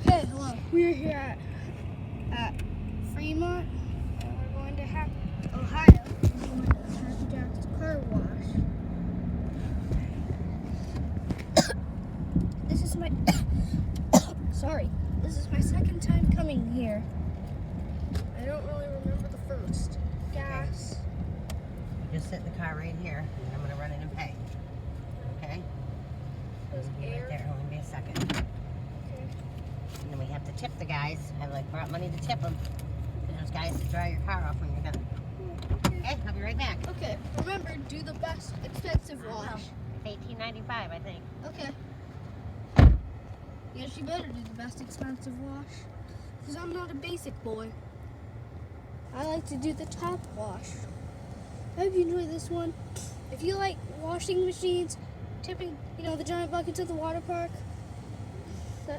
Okay, hello. We're here at Fremont, and we're going to Ohio. We're going to Happy Jack's car wash. This is my sorry. This is my second time coming here. I don't really remember the first. Gas. You just sit in the car right here, and I'm going to run in and pay. Okay? There's Be air. right there. Hold on me a second. Okay. And then we have to tip the guys. I brought money to tip them. There's guys to dry your car off when you're done. Okay, I'll be right back. Okay. Remember, do the best expensive wash. $18.95, I think. Okay. Yes, you better do the best expensive wash. Because I'm not a basic boy. I like to do the top wash. I hope you enjoy this one. If you like washing machines, tipping, the giant buckets at the water park, the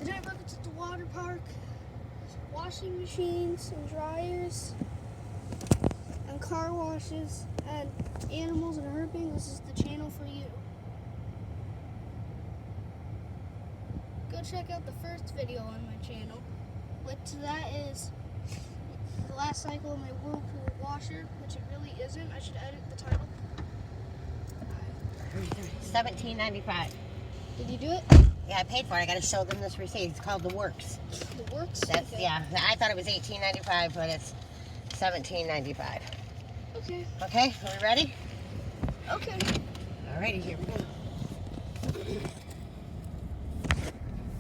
giant buckets at the water park, washing machines and dryers, and car washes, and animals and herping, this is the channel for you. Go check out the first video on my channel. Link to that is the last cycle of my Whirlpool washer, which it really isn't. I should edit the title. $17.95. Did you do it? Yeah, I paid for it. I got to show them this receipt. It's called The Works. The Works? That's Okay. Yeah. I thought it was $18.95, but it's $17.95. Okay. Okay, are we ready? Okay. Alrighty, here we go.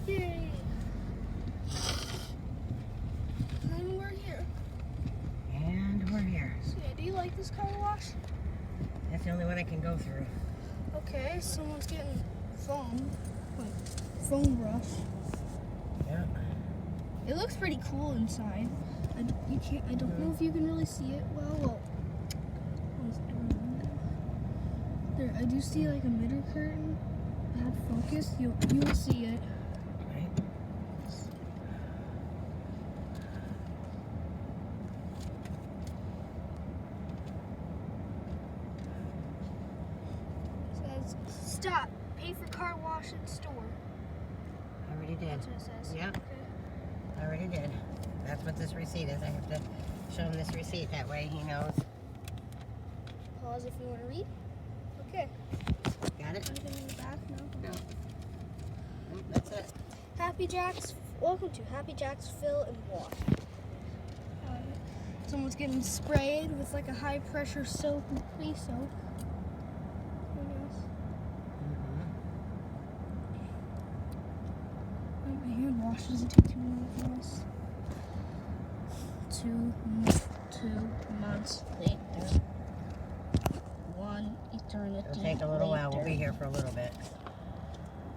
Yay. And we're here. And we're here. So yeah, do you like this car wash? That's the only one I can go through. Okay, someone's getting foam. Like foam brush. Yeah. It looks pretty cool inside. I don't know if you can really see it well. There, I do see like a middle curtain. Bad focus. You'll see it. Right. It says stop. Pay for car wash in store. I already did. That's what it says. Yeah. Okay. I already did. That's what this receipt is. I have to show him this receipt. That way he knows. Pause if you want to read. Okay. Got it? Anything in the back? No. No. That's it. Happy Jack's. Welcome to Happy Jack's Fill and Wash. Someone's getting sprayed with like a high pressure soap and pre-soap. Who knows? My hand wash doesn't take too long for us. 2 months later. One eternity It'll take a little while. We'll later. be here for a little bit.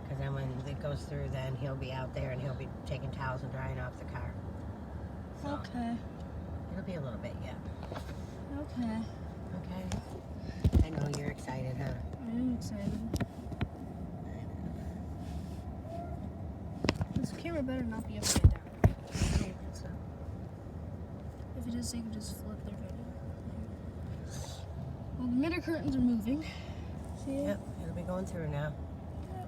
Because then when it goes through, then he'll be out there and he'll be taking towels and drying off the car. So Okay. it'll be a little bit yet. Okay. Okay. I know you're excited, huh? I am excited. This camera better not be upside down. I don't think so. If it is, they can just flip their video. Well, the midder curtains are moving. See it? Yep, it'll be going through now. Yep.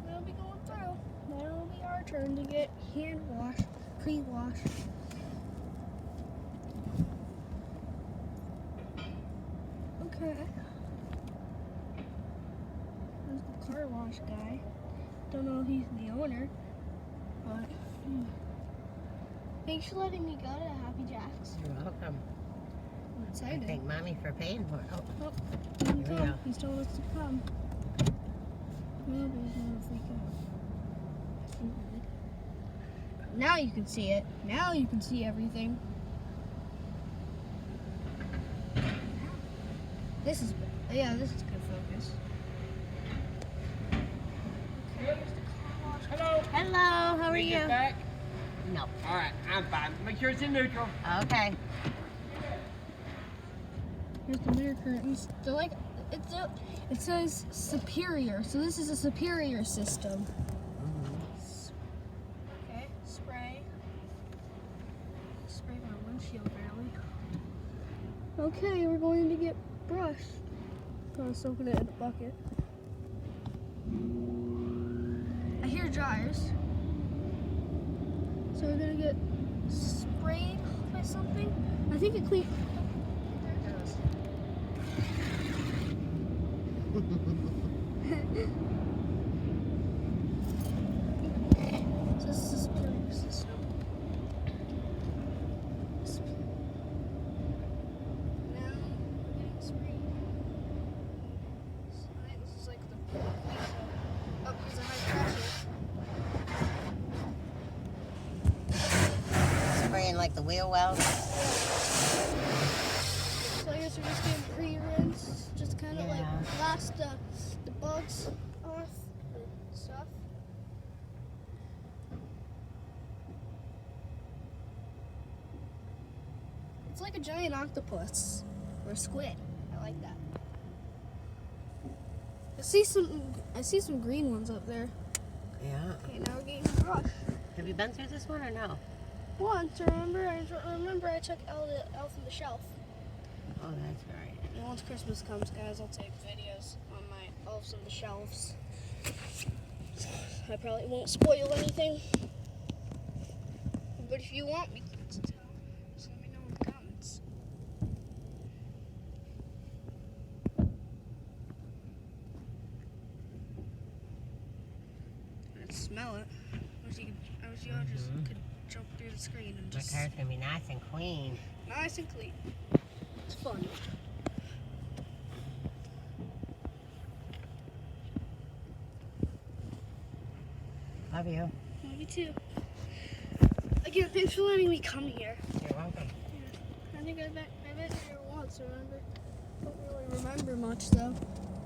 It'll be going through. Now it'll be our turn to get hand wash, pre-wash. Okay. There's the car wash guy. Don't know if he's the owner, but thanks for letting me go to Happy Jack's. You're welcome. I'm I excited. thank Mommy for paying for it. Oh, Oh, he can Here we come. go. He's told us to come. Nobody's gonna freak out. Now you can see it. Now you can see everything. This is good focus. Okay, here's the car wash. Hello. hello, how are Can we get you? back? No. All right, I'm fine. Make sure it's in neutral. Okay. Here's the mirror curtains. They're like, it says superior, so this is a superior system. Okay, spray. Spray my windshield barely. Okay, we're going to get brushed. I was soaking it in a bucket. I hear dryers. So we're gonna get sprayed by something. I think it cleaned. There it goes. So this is the sprinkler system. Now we're getting sprayed. So I think this is like the up because of high pressure. Spraying like the wheel wells. So I guess we're just getting pre-rinse, just kind of like blast the bugs off and stuff. It's like a giant octopus or squid. I like that. I see some green ones up there. Yeah. Okay, now we're getting a brush. Have you been through this one or no? Once, remember I took Elf on the Shelf. Oh, that's right. And once Christmas comes, guys, I'll take videos on my Elves on the Shelves. I probably won't spoil anything. But if you want me to tell, just let me know in the comments. I can smell it. I wish y'all just could jump through the screen and My just car's gonna be nice and clean. nice and clean. It's fun. Love you. Love you too. Again, thanks for letting me come here. You're welcome. I think I've been here once, remember? Don't really remember much though.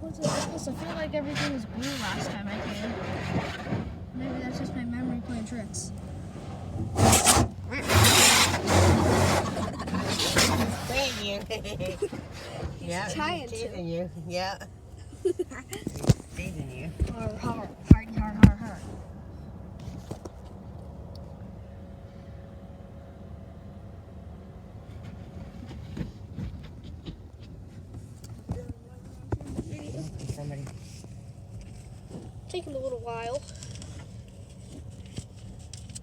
What's it like this? I feel like everything was blue last time I came. Maybe that's just my memory playing tricks. Thank you. Yeah, trying he's to. teasing you. Yeah. Teasing you. Har har, hardy har har har. Somebody. Taking a little while.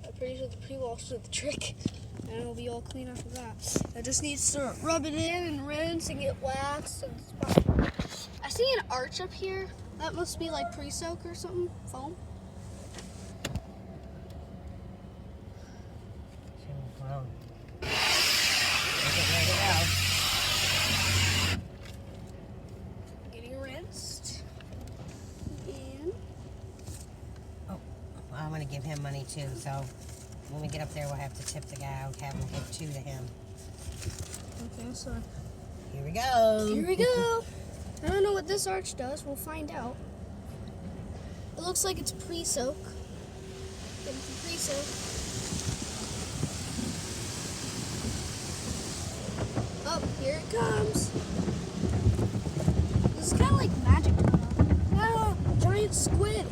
I'm pretty sure the pre-wash did the trick. And it'll be all clean after that. I just need to rub it in and rinse and get wax and spot. I see an arch up here. That must be like pre-soak or something. Foam. Well, get ready to go. Getting rinsed. And Well, I'm gonna give him money too, so when we get up there, we'll have to tip the guy. I'll have him give 2 to him. okay, so Here we go. here we go. I don't know what this arch does. We'll find out. It looks like it's pre-soak. Getting some pre-soak. Oh, here it comes. This is kind of like magic. Ah, giant squid.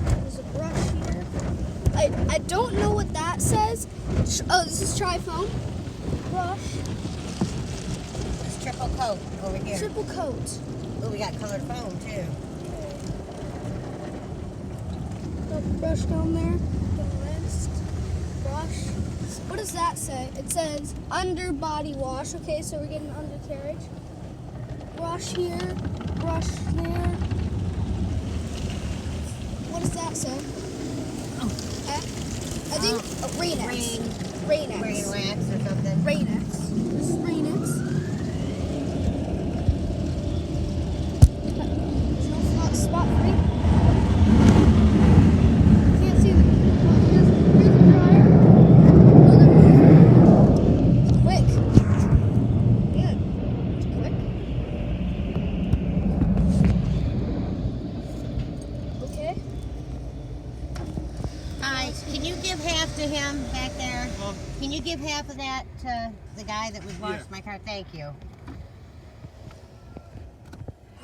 There's a brush here. I don't know what that says. Oh, this is tri-foam. Brush. It's triple coat over here. Triple coat. Oh, we got colored foam too. Got the brush down there. Getting rinsed. Brush. What does that say? It says under body wash. Okay, so we're getting undercarriage. Brush here. Brush there. What does that say? Oh. I think Rain-X. Rain-X. Rain wax or something. Rain-X. This is Rain-X. There's no spot free. Can't see the. Here's the dryer. Oh, there it is. It's quick. Yeah, it's quick. Okay. Hi, can you give half to him back there? Can you give half of that to the guy that was washed my car? Thank you.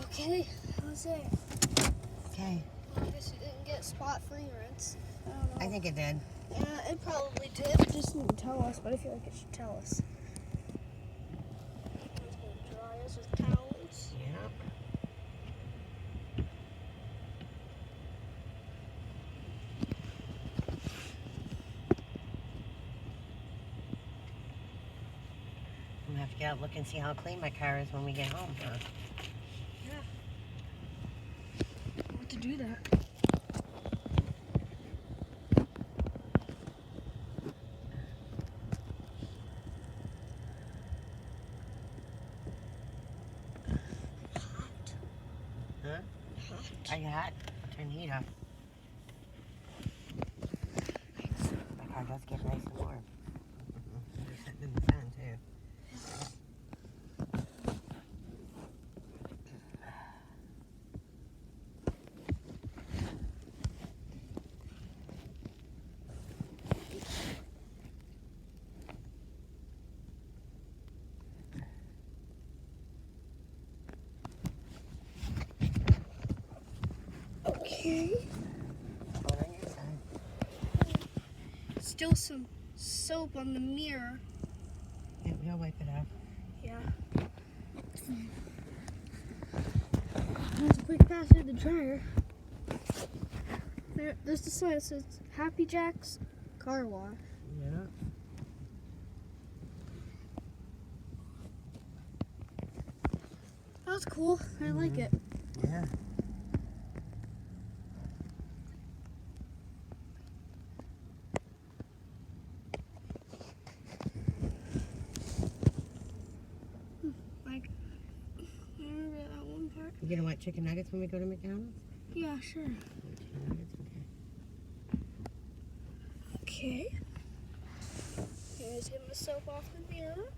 Okay, that was it. Okay. Well, I guess you didn't get spot-free rinse. I don't know. I think it did. Yeah, it probably did. It just didn't tell us, but I feel like it should tell us. I'm just gonna dry us with towels. Yeah. out, look and see how clean my car is when we get home, huh? I want to do that. Huh? Hot. Are you hot? Turn the heat off. My car does get nice and warm. You're sitting in the sun, too. Okay. Hold on your side. Still some soap on the mirror. Yeah, we'll wipe it off. Yeah. That's a quick pass through the dryer. There's the sign that says Happy Jack's Car Wash. Yeah. That was cool. I like it. Yeah. Like, remember that one part? You gonna want chicken nuggets when we go to McDonald's? Yeah, sure. Chicken nuggets, okay. Okay. Here's getting the soap off the mirror.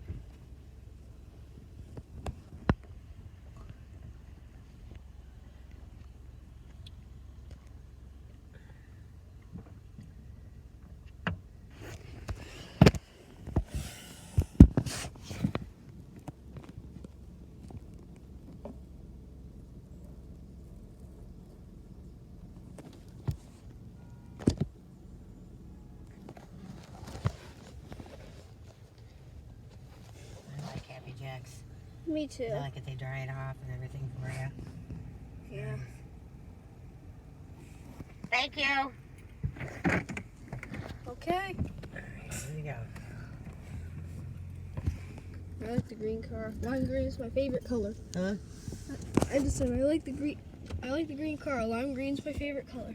I like Happy Jacks. Me too. I like it, they dry it off and everything for you. Yeah. Thank you. Okay. There you go. I like the green car. Lime green is my favorite color. Huh? I just said I like the green. I like the green car. Lime green's my favorite color.